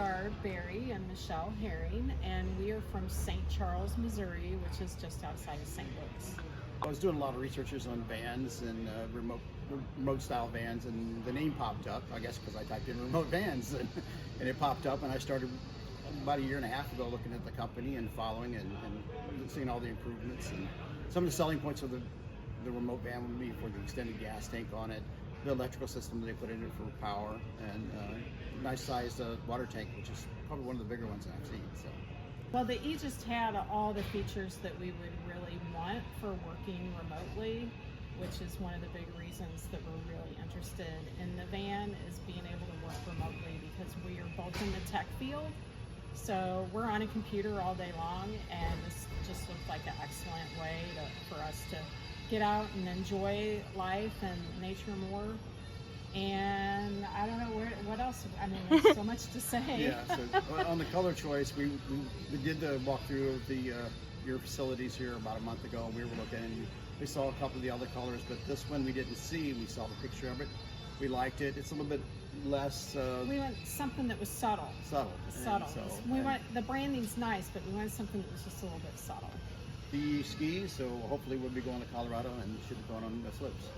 are Barry and Michelle Herring, and we are from St. Charles, Missouri, which is just outside of St. Louis. I was doing a lot of researches on vans and remote style vans, and the name popped up, I guess because I typed in remote vans, and it popped up, and I started about a year and a half ago looking at the company and following and seeing all the improvements and some of the selling points of the remote van would be for the extended gas tank on it, the electrical system that they put in it for power, and nice sized water tank, which is probably one of the bigger ones I've seen. So. Well, the Aegis had all the features that we would really want for working remotely, which is one of the big reasons that we're really interested in the van, is being able to work remotely, because we are both in the tech field. So we're on a computer all day long, and this just looked like an excellent way for us to get out and enjoy life and nature more. And I don't know what else. I mean, there's so much to say. Yeah. So on the color choice, we did the walkthrough of your facilities here about a month ago, and we were looking, and we saw a couple of the other colors, but this one we didn't see. We saw the picture of it. We liked it. It's a little bit less. We want something that was subtle. Subtle. We want, the branding's nice, but we wanted something that was just a little bit subtle. The skis, so hopefully we'll be going to Colorado and should be going on the slopes.